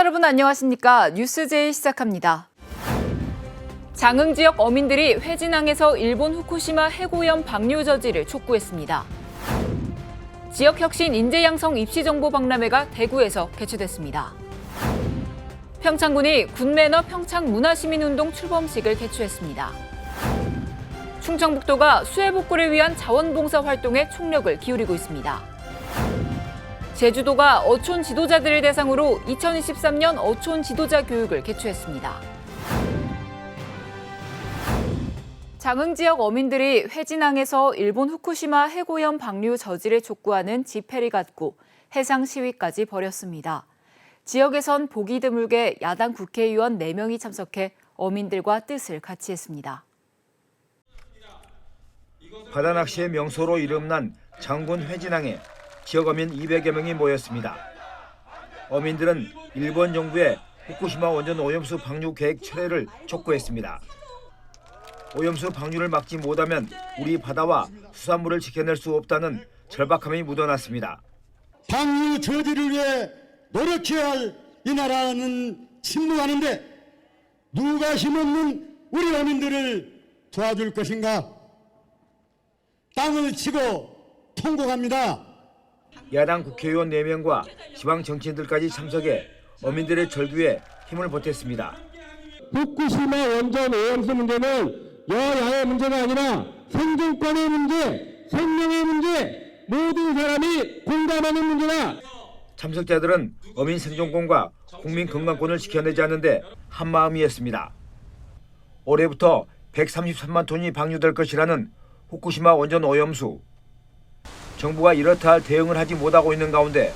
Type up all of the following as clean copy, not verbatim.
여러분 안녕하십니까? 뉴스제이 시작합니다. 장흥 지역 어민들이 회진항에서 일본 후쿠시마 해고염 방류 저지를 촉구했습니다. 지역혁신 인재양성 입시정보 박람회가 대구에서 개최됐습니다. 평창군이 군매너 평창문화시민운동 출범식을 개최했습니다. 충청북도가 수해복구를 위한 자원봉사 활동에 총력을 기울이고 있습니다. 제주도가 어촌 지도자들을 대상으로 2023년 어촌 지도자 교육을 개최했습니다. 장흥 지역 어민들이 회진항에서 일본 후쿠시마 해고염 방류 저지를 촉구하는 집회를 갖고 해상 시위까지 벌였습니다. 지역에선 보기 드물게 야당 국회의원 4명이 참석해 어민들과 뜻을 같이 했습니다. 바다낚시의 명소로 이름난 장군 회진항에 지역 어민 200여 명이 모였습니다. 어민들은 일본 정부의 후쿠시마 원전 오염수 방류 계획 철회를 촉구했습니다. 오염수 방류를 막지 못하면 우리 바다와 수산물을 지켜낼 수 없다는 절박함이 묻어났습니다. 방류 저지를 위해 노력해야 할 이 나라는 침묵하는데 누가 힘없는 우리 어민들을 도와줄 것인가? 땅을 치고 통곡합니다. 야당 국회의원 4명과 지방 정치인들까지 참석해 어민들의 절규에 힘을 보탰습니다. 후쿠시마 원전 오염수 문제는 여야의 문제가 아니라 생존권의 문제, 생명의 문제, 모든 사람이 공감하는 문제다. 참석자들은 어민 생존권과 국민 건강권을 지켜내지 않는데 한마음이었습니다. 올해부터 133만 톤이 방류될 것이라는 후쿠시마 원전 오염수. 정부가 이렇다 할 대응을 하지 못하고 있는 가운데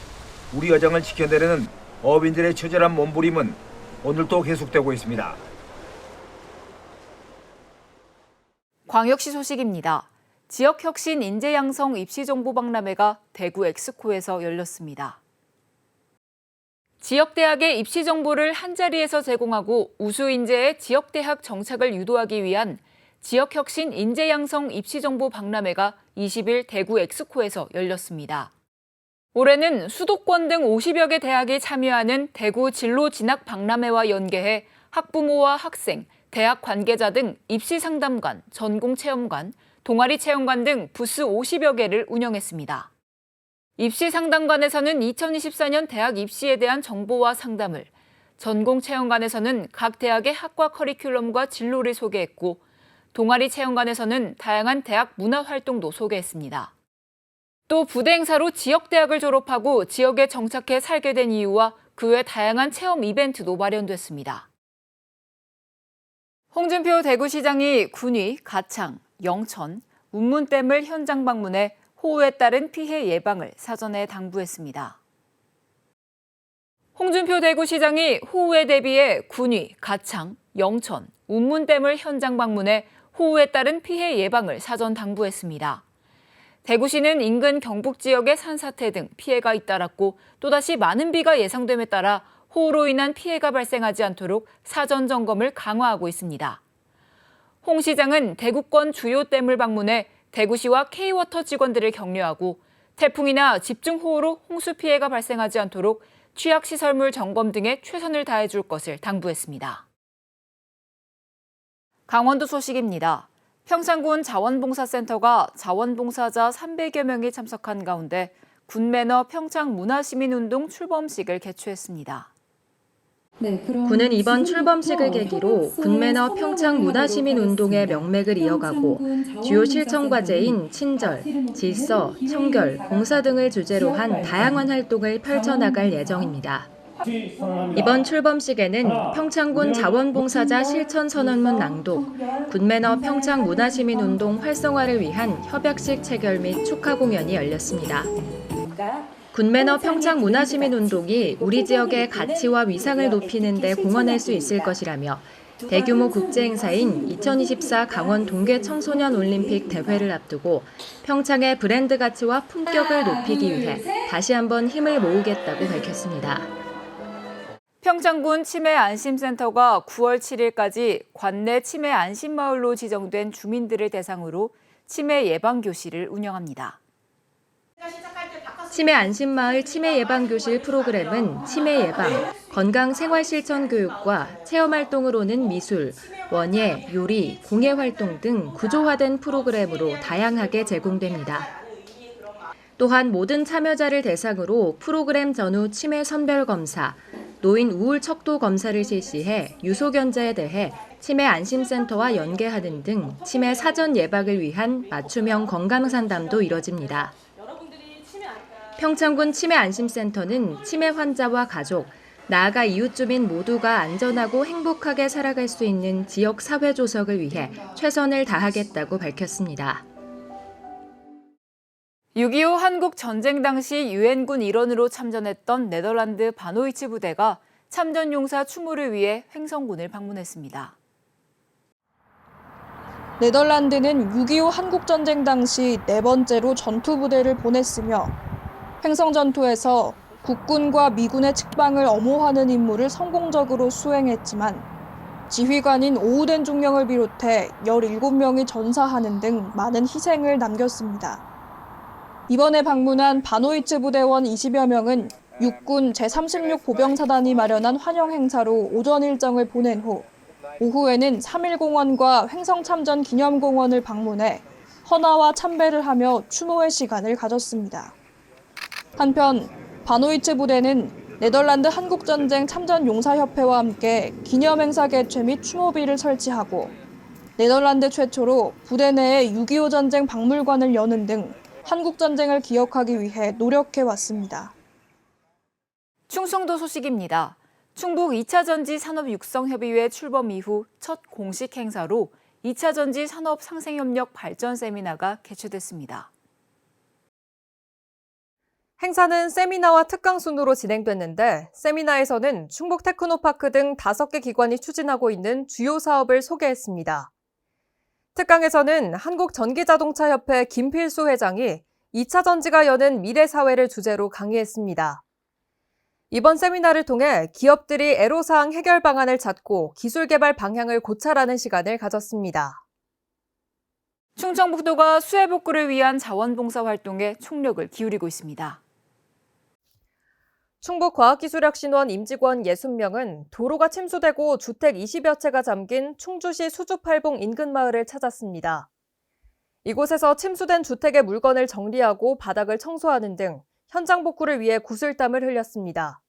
우리 여장을 지켜내려는 어민들의 처절한 몸부림은 오늘도 계속되고 있습니다. 광역시 소식입니다. 지역혁신 인재양성 입시정보박람회가 대구 엑스코에서 열렸습니다. 지역대학의 입시 정보를 한자리에서 제공하고 우수 인재의 지역대학 정착을 유도하기 위한 지역혁신 인재양성 입시정보 박람회가 20일 대구 엑스코에서 열렸습니다. 올해는 수도권 등 50여 개 대학이 참여하는 대구 진로 진학 박람회와 연계해 학부모와 학생, 대학 관계자 등 입시 상담관, 전공 체험관, 동아리 체험관 등 부스 50여 개를 운영했습니다. 입시 상담관에서는 2024년 대학 입시에 대한 정보와 상담을, 전공 체험관에서는 각 대학의 학과 커리큘럼과 진로를 소개했고 동아리 체험관에서는 다양한 대학 문화 활동도 소개했습니다. 또 부대 행사로 지역대학을 졸업하고 지역에 정착해 살게 된 이유와 그 외 다양한 체험 이벤트도 마련됐습니다. 홍준표 대구시장이 군위, 가창, 영천, 운문댐을 현장 방문해 호우에 따른 피해 예방을 사전에 당부했습니다. 홍준표 대구시장이 호우에 대비해 군위, 가창, 영천, 운문댐을 현장 방문해 호우에 따른 피해 예방을 사전 당부했습니다. 대구시는 인근 경북 지역의 산사태 등 피해가 잇따랐고 또다시 많은 비가 예상됨에 따라 호우로 인한 피해가 발생하지 않도록 사전 점검을 강화하고 있습니다. 홍 시장은 대구권 주요 댐을 방문해 대구시와 K워터 직원들을 격려하고 태풍이나 집중호우로 홍수 피해가 발생하지 않도록 취약시설물 점검 등에 최선을 다해줄 것을 당부했습니다. 강원도 소식입니다. 평창군 자원봉사센터가 자원봉사자 300여 명이 참석한 가운데 군매너 평창문화시민운동 출범식을 개최했습니다. 군은 이번 출범식을 계기로 군매너 평창문화시민운동의 명맥을 이어가고 주요 실천과제인 친절, 질서, 청결, 봉사 등을 주제로 한 다양한 활동을 펼쳐나갈 예정입니다. 이번 출범식에는 평창군 자원봉사자 실천선언문 낭독, 군매너 평창문화시민운동 활성화를 위한 협약식 체결 및 축하 공연이 열렸습니다. 군매너 평창문화시민운동이 우리 지역의 가치와 위상을 높이는 데 공헌할 수 있을 것이라며 대규모 국제행사인 2024 강원 동계 청소년 올림픽 대회를 앞두고 평창의 브랜드 가치와 품격을 높이기 위해 다시 한번 힘을 모으겠다고 밝혔습니다. 평창군 치매안심센터가 9월 7일까지 관내 치매 안심마을로 지정된 주민들을 대상으로 치매 예방 교실을 운영합니다. 시작할 때 바꿔서 치매 안심마을 치매 예방교실 프로그램은 치매 예방, 건강 생활 실천 교육과 체험활동으로는 미술, 원예, 요리, 공예 활동 등 구조화된 프로그램으로 다양하게 제공됩니다. 또한 모든 참여자를 대상으로 프로그램 전후 치매 선별 검사, 노인 우울 척도 검사를 실시해 유소 견자에 대해 치매 안심센터와 연계하는 등 치매 사전 예방을 위한 맞춤형 건강 상담도 이뤄집니다. 평창군 치매 안심센터는 치매 환자와 가족, 나아가 이웃 주민 모두가 안전하고 행복하게 살아갈 수 있는 지역 사회 조성을 위해 최선을 다하겠다고 밝혔습니다. 6.25 한국 전쟁 당시 유엔군 일원으로 참전했던 네덜란드 바노이츠 부대가 참전 용사 추모를 위해 횡성군을 방문했습니다. 네덜란드는 6.25 한국전쟁 당시 4번째로 전투부대를 보냈으며 횡성 전투에서 국군과 미군의 측방을 엄호하는 임무를 성공적으로 수행했지만 지휘관인 오우덴 중령을 비롯해 17명이 전사하는 등 많은 희생을 남겼습니다. 이번에 방문한 바노이츠 부대원 20여 명은 육군 제36 보병사단이 마련한 환영 행사로 오전 일정을 보낸 후 오후에는 3.1공원과 횡성참전 기념공원을 방문해 헌화와 참배를 하며 추모의 시간을 가졌습니다. 한편 바노이츠 부대는 네덜란드 한국전쟁 참전용사협회와 함께 기념행사 개최 및 추모비를 설치하고 네덜란드 최초로 부대 내에 6.25 전쟁 박물관을 여는 등 한국전쟁을 기억하기 위해 노력해왔습니다. 충청도 소식입니다. 충북 2차 전지 산업 육성협의회 출범 이후 첫 공식 행사로 2차 전지 산업 상생협력 발전 세미나가 개최됐습니다. 행사는 세미나와 특강 순으로 진행됐는데 세미나에서는 충북 테크노파크 등 5개 기관이 추진하고 있는 주요 사업을 소개했습니다. 특강에서는 한국전기자동차협회 김필수 회장이 2차 전지가 여는 미래사회를 주제로 강의했습니다. 이번 세미나를 통해 기업들이 애로사항 해결 방안을 찾고 기술 개발 방향을 고찰하는 시간을 가졌습니다. 충청북도가 수해 복구를 위한 자원봉사 활동에 총력을 기울이고 있습니다. 충북과학기술혁신원 임직원 60명은 도로가 침수되고 주택 20여 채가 잠긴 충주시 수주팔봉 인근 마을을 찾았습니다. 이곳에서 침수된 주택의 물건을 정리하고 바닥을 청소하는 등 현장 복구를 위해 구슬땀을 흘렸습니다.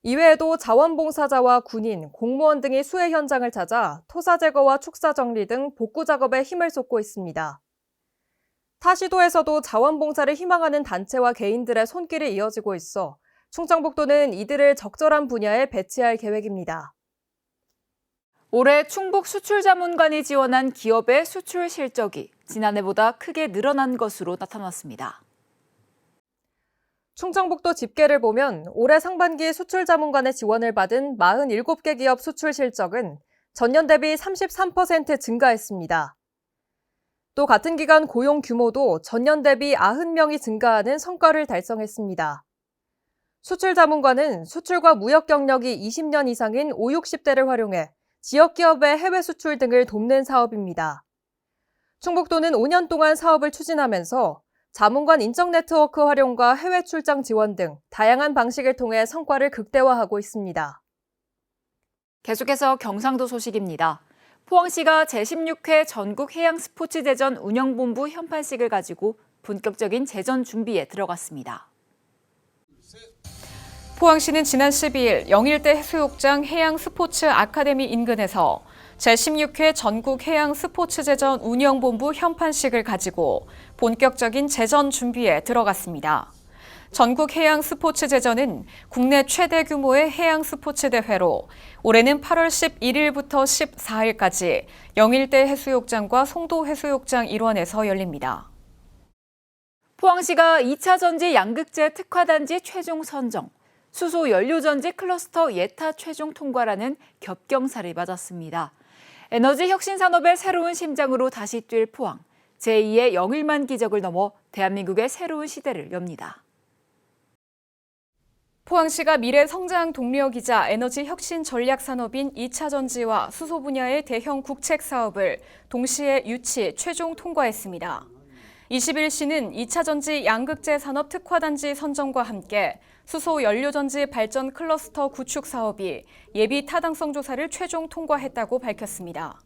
이외에도 자원봉사자와 군인, 공무원 등이 수해 현장을 찾아 토사 제거와 축사 정리 등 복구 작업에 힘을 쏟고 있습니다. 타 시도에서도 자원봉사를 희망하는 단체와 개인들의 손길이 이어지고 있어 충청북도는 이들을 적절한 분야에 배치할 계획입니다. 올해 충북 수출자문관이 지원한 기업의 수출 실적이 지난해보다 크게 늘어난 것으로 나타났습니다. 충청북도 집계를 보면 올해 상반기 수출자문관의 지원을 받은 47개 기업 수출 실적은 전년 대비 33% 증가했습니다. 또 같은 기간 고용 규모도 전년 대비 90명이 증가하는 성과를 달성했습니다. 수출자문관은 수출과 무역 경력이 20년 이상인 5, 60대를 활용해 지역 기업의 해외 수출 등을 돕는 사업입니다. 충북도는 5년 동안 사업을 추진하면서 자문관 인적 네트워크 활용과 해외 출장 지원 등 다양한 방식을 통해 성과를 극대화하고 있습니다. 계속해서 경상도 소식입니다. 포항시가 제16회 전국해양스포츠대전 운영본부 현판식을 가지고 본격적인 제전 준비에 들어갔습니다. 포항시는 지난 12일 영일대 해수욕장 해양스포츠 아카데미 인근에서 제16회 전국해양스포츠대전 운영본부 현판식을 가지고 본격적인 제전 준비에 들어갔습니다. 전국해양스포츠대전은 국내 최대 규모의 해양스포츠 대회로 올해는 8월 11일부터 14일까지 영일대 해수욕장과 송도 해수욕장 일원에서 열립니다. 포항시가 2차 전지 양극재 특화단지 최종 선정, 수소 연료전지 클러스터 예타 최종 통과라는 겹경사를 맞았습니다. 에너지 혁신 산업의 새로운 심장으로 다시 뛸 포항, 제2의 영일만 기적을 넘어 대한민국의 새로운 시대를 엽니다. 포항시가 미래 성장 동력이자 에너지 혁신 전략 산업인 2차 전지와 수소 분야의 대형 국책 사업을 동시에 유치 최종 통과했습니다. 21시는 2차 전지 양극재 산업 특화단지 선정과 함께 수소 연료전지 발전 클러스터 구축 사업이 예비 타당성 조사를 최종 통과했다고 밝혔습니다.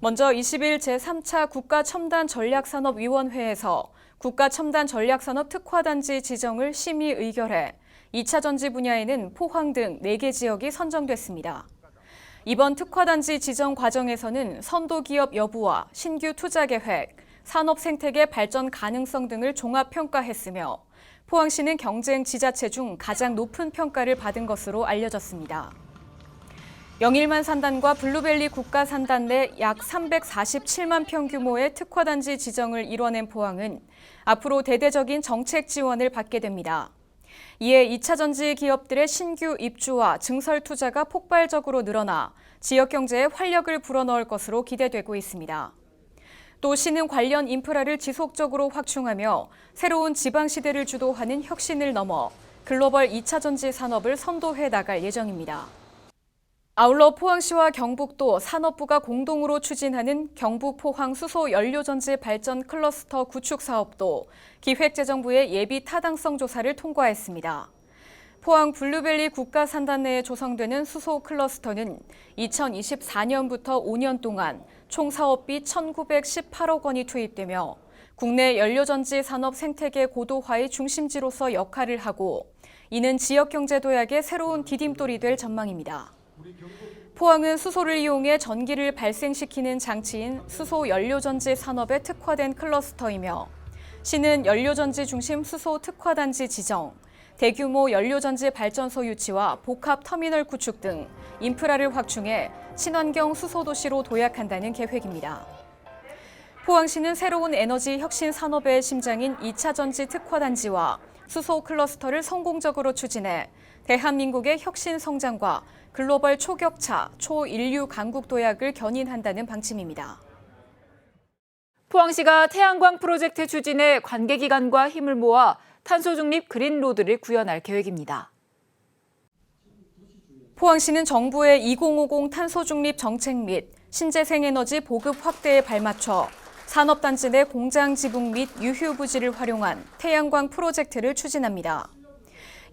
먼저 20일 제3차 국가첨단전략산업위원회에서 국가첨단전략산업 특화단지 지정을 심의 의결해 2차 전지 분야에는 포항 등 4개 지역이 선정됐습니다. 이번 특화단지 지정 과정에서는 선도기업 여부와 신규 투자 계획, 산업 생태계 발전 가능성 등을 종합 평가했으며 포항시는 경쟁 지자체 중 가장 높은 평가를 받은 것으로 알려졌습니다. 영일만 산단과 블루밸리 국가산단 내 약 347만 평 규모의 특화단지 지정을 이뤄낸 포항은 앞으로 대대적인 정책 지원을 받게 됩니다. 이에 2차 전지 기업들의 신규 입주와 증설 투자가 폭발적으로 늘어나 지역 경제에 활력을 불어넣을 것으로 기대되고 있습니다. 또 시는 관련 인프라를 지속적으로 확충하며 새로운 지방시대를 주도하는 혁신을 넘어 글로벌 2차 전지 산업을 선도해 나갈 예정입니다. 아울러 포항시와 경북도 산업부가 공동으로 추진하는 경북 포항 수소 연료전지 발전 클러스터 구축 사업도 기획재정부의 예비 타당성 조사를 통과했습니다. 포항 블루밸리 국가산단 내에 조성되는 수소 클러스터는 2024년부터 5년 동안 총 사업비 1,918억 원이 투입되며 국내 연료전지 산업 생태계 고도화의 중심지로서 역할을 하고 이는 지역경제 도약의 새로운 디딤돌이 될 전망입니다. 포항은 수소를 이용해 전기를 발생시키는 장치인 수소 연료전지 산업에 특화된 클러스터이며 시는 연료전지 중심 수소 특화단지 지정, 대규모 연료전지 발전소 유치와 복합 터미널 구축 등 인프라를 확충해 친환경 수소도시로 도약한다는 계획입니다. 포항시는 새로운 에너지 혁신 산업의 심장인 2차 전지 특화단지와 수소 클러스터를 성공적으로 추진해 대한민국의 혁신 성장과 글로벌 초격차, 초인류 강국 도약을 견인한다는 방침입니다. 포항시가 태양광 프로젝트 추진에 관계기관과 힘을 모아 탄소 중립 그린로드를 구현할 계획입니다. 포항시는 정부의 2050 탄소 중립 정책 및 신재생에너지 보급 확대에 발맞춰 산업단지 내 공장 지붕 및 유휴 부지를 활용한 태양광 프로젝트를 추진합니다.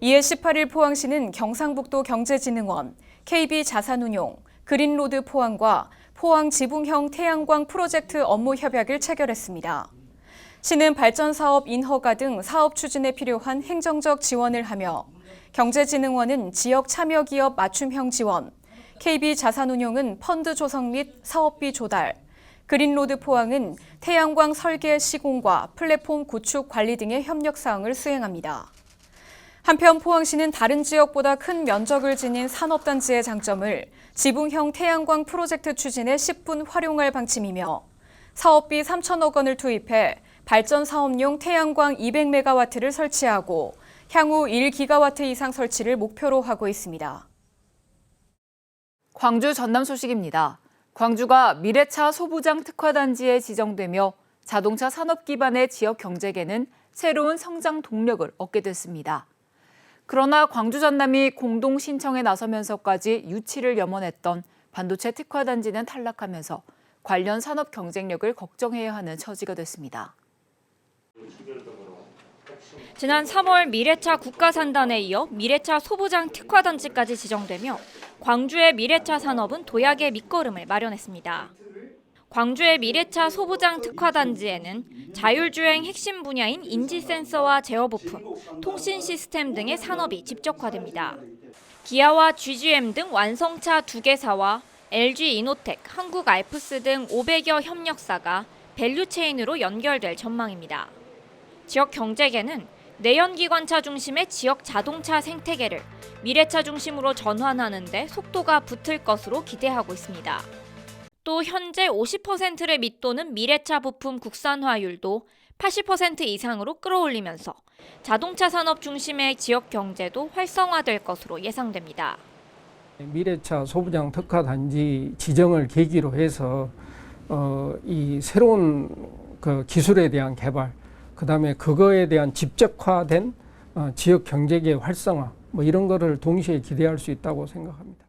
이에 18일 포항시는 경상북도 경제진흥원, KB자산운용, 그린로드 포항과 포항 지붕형 태양광 프로젝트 업무 협약을 체결했습니다. 시는 발전사업 인허가 등 사업 추진에 필요한 행정적 지원을 하며 경제진흥원은 지역 참여기업 맞춤형 지원, KB자산운용은 펀드 조성 및 사업비 조달, 그린로드 포항은 태양광 설계 시공과 플랫폼 구축 관리 등의 협력 사항을 수행합니다. 한편 포항시는 다른 지역보다 큰 면적을 지닌 산업단지의 장점을 지붕형 태양광 프로젝트 추진에 10분 활용할 방침이며 사업비 3천억 원을 투입해 발전 사업용 태양광 200메가와트를 설치하고 향후 1기가와트 이상 설치를 목표로 하고 있습니다. 광주 전남 소식입니다. 광주가 미래차 소부장 특화단지에 지정되며 자동차 산업 기반의 지역 경제계는 새로운 성장 동력을 얻게 됐습니다. 그러나 광주 전남이 공동 신청에 나서면서까지 유치를 염원했던 반도체 특화단지는 탈락하면서 관련 산업 경쟁력을 걱정해야 하는 처지가 됐습니다. 지난 3월 미래차 국가산단에 이어 미래차 소부장 특화단지까지 지정되며 광주의 미래차 산업은 도약의 밑거름을 마련했습니다. 광주의 미래차 소부장 특화단지에는 자율주행 핵심 분야인 인지센서와 제어 부품, 통신 시스템 등의 산업이 집적화됩니다. 기아와 GGM 등 완성차 2개사와 LG 이노텍, 한국 알프스 등 500여 협력사가 밸류체인으로 연결될 전망입니다. 지역 경제계는 내연기관차 중심의 지역 자동차 생태계를 미래차 중심으로 전환하는 데 속도가 붙을 것으로 기대하고 있습니다. 또 현재 50%를 밑도는 미래차 부품 국산화율도 80% 이상으로 끌어올리면서 자동차 산업 중심의 지역 경제도 활성화될 것으로 예상됩니다. 미래차 소부장 특화단지 지정을 계기로 해서 이 새로운 기술에 대한 개발, 그다음에 그거에 대한 집적화된 지역 경제계 활성화, 이런 거를 동시에 기대할 수 있다고 생각합니다.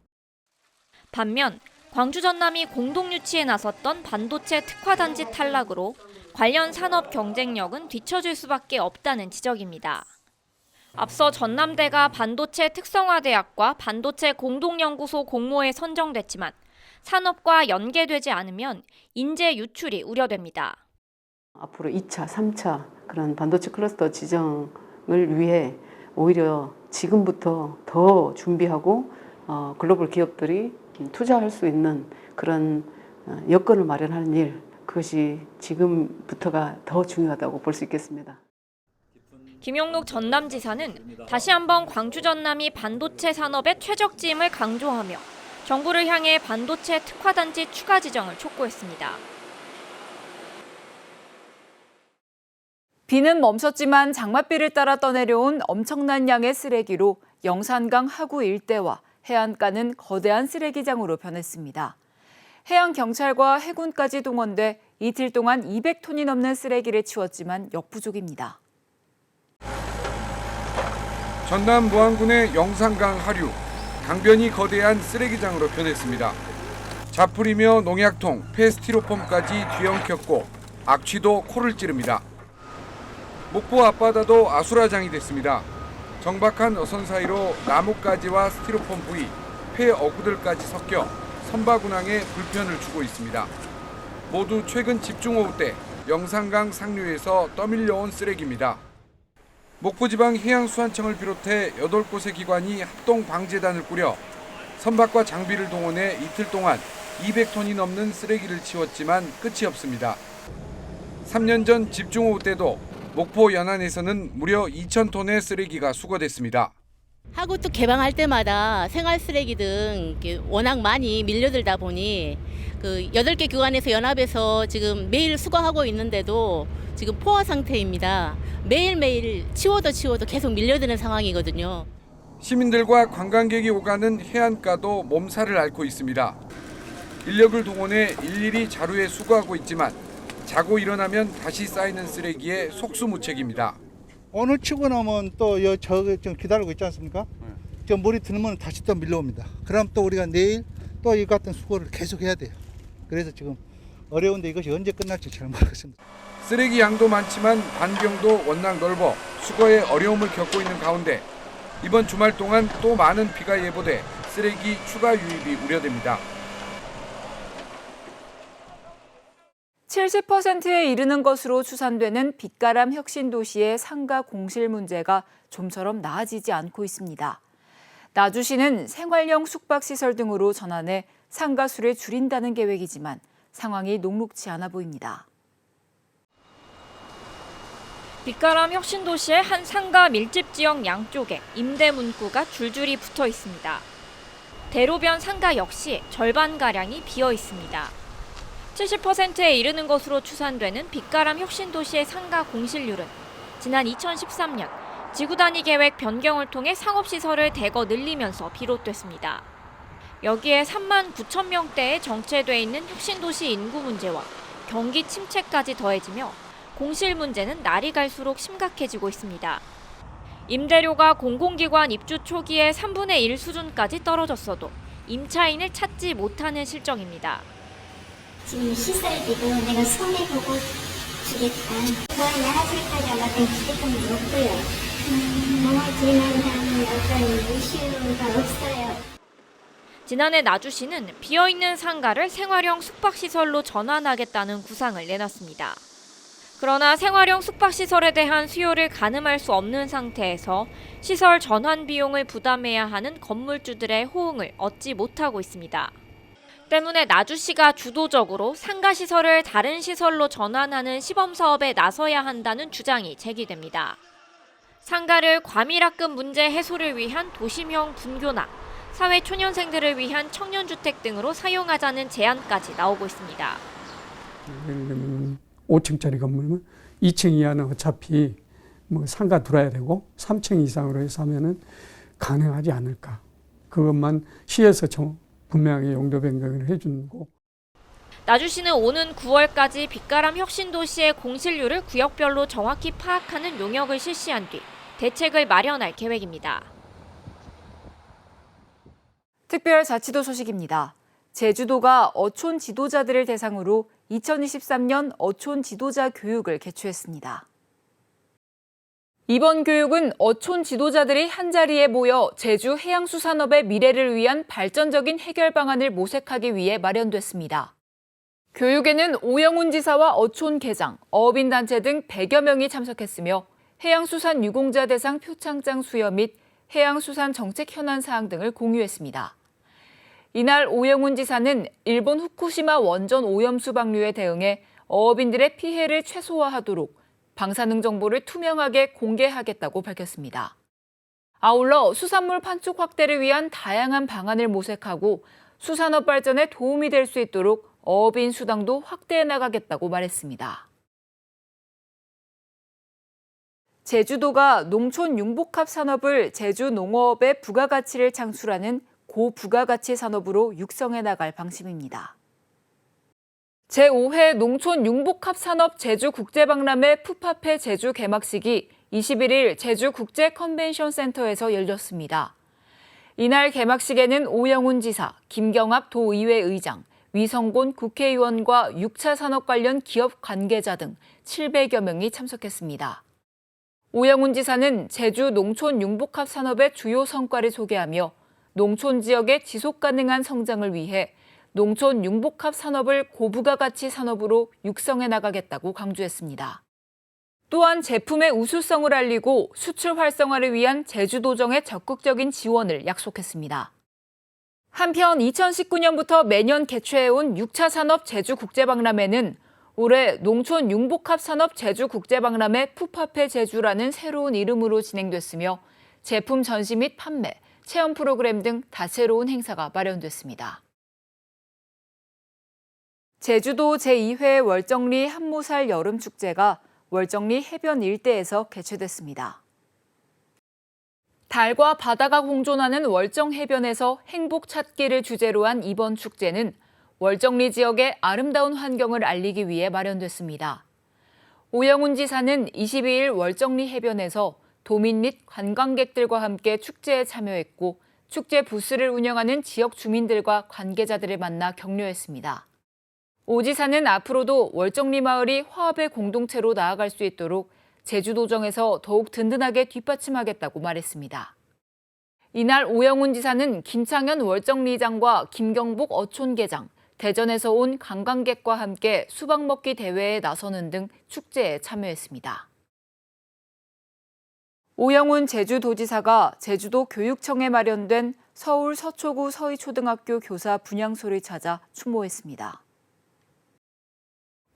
반면 광주 전남이 공동 유치에 나섰던 반도체 특화단지 탈락으로 관련 산업 경쟁력은 뒤처질 수밖에 없다는 지적입니다. 앞서 전남대가 반도체 특성화대학과 반도체 공동연구소 공모에 선정됐지만 산업과 연계되지 않으면 인재 유출이 우려됩니다. 앞으로 2차, 3차 그런 반도체 클러스터 지정을 위해 오히려 지금부터 더 준비하고 글로벌 기업들이 투자할 수 있는 그런 여건을 마련하는 일, 그것이 지금부터가 더 중요하다고 볼 수 있겠습니다. 김용록 전남지사는 다시 한번 광주 전남이 반도체 산업의 최적지임을 강조하며 정부를 향해 반도체 특화단지 추가 지정을 촉구했습니다. 비는 멈췄지만 장맛비를 따라 떠내려온 엄청난 양의 쓰레기로 영산강 하구 일대와 해안가는 거대한 쓰레기장으로 변했습니다. 해양경찰과 해군까지 동원돼 이틀 동안 200톤이 넘는 쓰레기를 치웠지만 역부족입니다. 전남 무안군의 영산강 하류, 강변이 거대한 쓰레기장으로 변했습니다. 자풀이며 농약통, 폐스티로폼까지 뒤엉켰고 악취도 코를 찌릅니다. 목포 앞바다도 아수라장이 됐습니다. 정박한 어선 사이로 나뭇가지와 스티로폼 부위, 폐 어구들까지 섞여 선박운항에 불편을 주고 있습니다. 모두 최근 집중호우 때 영산강 상류에서 떠밀려온 쓰레기입니다. 목포지방해양수산청을 비롯해 8곳의 기관이 합동방재단을 꾸려 선박과 장비를 동원해 이틀 동안 200톤이 넘는 쓰레기를 치웠지만 끝이 없습니다. 3년 전 집중호우 때도 목포 연안에서는 무려 2,000톤의 쓰레기가 수거됐습니다. 하구 또 개방할 때마다 생활 쓰레기 등 워낙 많이 밀려들다 보니 8개 기관에서 연합해서 지금 매일 수거하고 있는데도 지금 포화 상태입니다. 매일매일 치워도 계속 밀려드는 상황이거든요. 시민들과 관광객이 오가는 해안가도 몸살을 앓고 있습니다. 인력을 동원해 일일이 자루에 수거하고 있지만 자고 일어나면 다시 쌓이는 쓰레기에 속수무책입니다. 오늘 치고 나면 또 저기 좀 기다리고 있지 않습니까? 저 물이 들면 다시 또 밀려옵니다. 그럼 또 우리가 내일 또 이 같은 수거를 계속 해야 돼요. 그래서 지금 어려운데 이것이 언제 끝날지 잘 모르겠습니다. 쓰레기 양도 많지만 반경도 워낙 넓어 수거에 어려움을 겪고 있는 가운데 이번 주말 동안 또 많은 비가 예보돼 쓰레기 추가 유입이 우려됩니다. 70%에 이르는 것으로 추산되는 빛가람 혁신도시의 상가 공실 문제가 좀처럼 나아지지 않고 있습니다. 나주시는 생활형 숙박시설 등으로 전환해 상가 수를 줄인다는 계획이지만 상황이 녹록지 않아 보입니다. 빛가람 혁신도시의 한 상가 밀집 지역 양쪽에 임대 문구가 줄줄이 붙어 있습니다. 대로변 상가 역시 절반가량이 비어 있습니다. 70%에 이르는 것으로 추산되는 빛가람 혁신도시의 상가 공실률은 지난 2013년 지구단위 계획 변경을 통해 상업시설을 대거 늘리면서 비롯됐습니다. 여기에 3만 9천 명대에 정체돼 있는 혁신도시 인구 문제와 경기 침체까지 더해지며 공실 문제는 날이 갈수록 심각해지고 있습니다. 임대료가 공공기관 입주 초기에 3분의 1 수준까지 떨어졌어도 임차인을 찾지 못하는 실정입니다. 지금 시설비도 내가 손해보고 주겠다. 더 나아질까지 어떤 기대감이 없고요. 지난다는 어떤 이슈가 없어요. 지난해 나주시는 비어있는 상가를 생활형 숙박시설로 전환하겠다는 구상을 내놨습니다. 그러나 생활형 숙박시설에 대한 수요를 가늠할 수 없는 상태에서 시설 전환 비용을 부담해야 하는 건물주들의 호응을 얻지 못하고 있습니다. 때문에 나주시가 주도적으로 상가시설을 다른 시설로 전환하는 시범사업에 나서야 한다는 주장이 제기됩니다. 상가를 과밀합급 문제 해소를 위한 도심형 분교나 사회초년생들을 위한 청년주택 등으로 사용하자는 제안까지 나오고 있습니다. 예를 들면 5층짜리 건물이면 2층 이하는 어차피 상가 들어야 되고 3층 이상으로 해서 하면은 가능하지 않을까. 그것만 시에서 분명하게 용도 변경을 해주는 거. 나주시는 오는 9월까지 빛가람 혁신도시의 공실률을 구역별로 정확히 파악하는 용역을 실시한 뒤 대책을 마련할 계획입니다. 특별자치도 소식입니다. 제주도가 어촌 지도자들을 대상으로 2023년 어촌 지도자 교육을 개최했습니다. 이번 교육은 어촌 지도자들이 한자리에 모여 제주 해양수산업의 미래를 위한 발전적인 해결 방안을 모색하기 위해 마련됐습니다. 교육에는 오영훈 지사와 어촌 계장, 어업인단체 등 100여 명이 참석했으며 해양수산 유공자 대상 표창장 수여 및 해양수산 정책 현안 사항 등을 공유했습니다. 이날 오영훈 지사는 일본 후쿠시마 원전 오염수 방류에 대응해 어업인들의 피해를 최소화하도록 방사능 정보를 투명하게 공개하겠다고 밝혔습니다. 아울러 수산물 판촉 확대를 위한 다양한 방안을 모색하고 수산업 발전에 도움이 될 수 있도록 어업인 수당도 확대해 나가겠다고 말했습니다. 제주도가 농촌 융복합 산업을 제주 농어업의 부가가치를 창출하는 고부가가치 산업으로 육성해 나갈 방침입니다. 제5회 농촌 융복합 산업 제주 국제박람회 푸파페 제주 개막식이 21일 제주 국제 컨벤션 센터에서 열렸습니다. 이날 개막식에는 오영훈 지사, 김경합 도의회 의장, 위성곤 국회의원과 6차 산업 관련 기업 관계자 등 700여 명이 참석했습니다. 오영훈 지사는 제주 농촌 융복합 산업의 주요 성과를 소개하며 농촌 지역의 지속 가능한 성장을 위해 농촌 융복합 산업을 고부가가치 산업으로 육성해 나가겠다고 강조했습니다. 또한 제품의 우수성을 알리고 수출 활성화를 위한 제주도정의 적극적인 지원을 약속했습니다. 한편 2019년부터 매년 개최해온 6차 산업 제주국제박람회는 올해 농촌 융복합 산업 제주국제박람회 푸파페 제주라는 새로운 이름으로 진행됐으며 제품 전시 및 판매, 체험 프로그램 등 다채로운 행사가 마련됐습니다. 제주도 제2회 월정리 한모살 여름축제가 월정리 해변 일대에서 개최됐습니다. 달과 바다가 공존하는 월정 해변에서 행복 찾기를 주제로 한 이번 축제는 월정리 지역의 아름다운 환경을 알리기 위해 마련됐습니다. 오영훈 지사는 22일 월정리 해변에서 도민 및 관광객들과 함께 축제에 참여했고 축제 부스를 운영하는 지역 주민들과 관계자들을 만나 격려했습니다. 오 지사는 앞으로도 월정리 마을이 화합의 공동체로 나아갈 수 있도록 제주도정에서 더욱 든든하게 뒷받침하겠다고 말했습니다. 이날 오영훈 지사는 김창현 월정리장과 김경복 어촌계장, 대전에서 온 관광객과 함께 수박 먹기 대회에 나서는 등 축제에 참여했습니다. 오영훈 제주도지사가 제주도 교육청에 마련된 서울 서초구 서희초등학교 교사 분향소를 찾아 추모했습니다.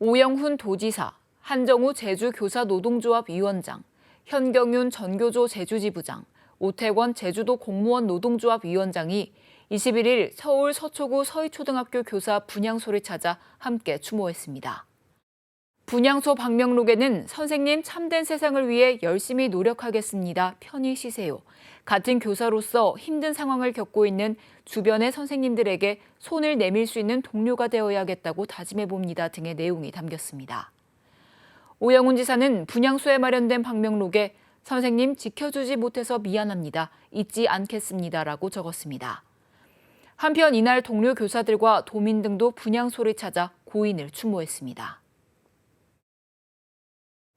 오영훈 도지사, 한정우 제주교사노동조합 위원장, 현경윤 전교조 제주지부장, 오태권 제주도 공무원 노동조합 위원장이 21일 서울 서초구 서희초등학교 교사 분향소를 찾아 함께 추모했습니다. 분향소 방명록에는 선생님 참된 세상을 위해 열심히 노력하겠습니다. 편히 쉬세요. 같은 교사로서 힘든 상황을 겪고 있는 주변의 선생님들에게 손을 내밀 수 있는 동료가 되어야겠다고 다짐해봅니다 등의 내용이 담겼습니다. 오영훈 지사는 분향소에 마련된 방명록에 선생님 지켜주지 못해서 미안합니다. 잊지 않겠습니다라고 적었습니다. 한편 이날 동료 교사들과 도민 등도 분향소를 찾아 고인을 추모했습니다.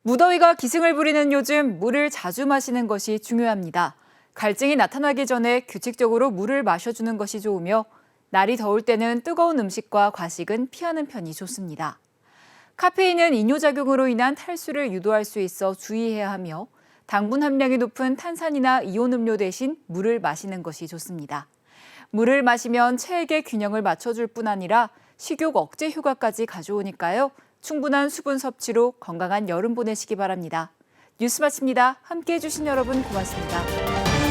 무더위가 기승을 부리는 요즘 물을 자주 마시는 것이 중요합니다. 갈증이 나타나기 전에 규칙적으로 물을 마셔주는 것이 좋으며 날이 더울 때는 뜨거운 음식과 과식은 피하는 편이 좋습니다. 카페인은 이뇨작용으로 인한 탈수를 유도할 수 있어 주의해야 하며 당분 함량이 높은 탄산이나 이온 음료 대신 물을 마시는 것이 좋습니다. 물을 마시면 체액의 균형을 맞춰줄 뿐 아니라 식욕 억제 효과까지 가져오니까요. 충분한 수분 섭취로 건강한 여름 보내시기 바랍니다. 뉴스 마칩니다. 함께해 주신 여러분 고맙습니다.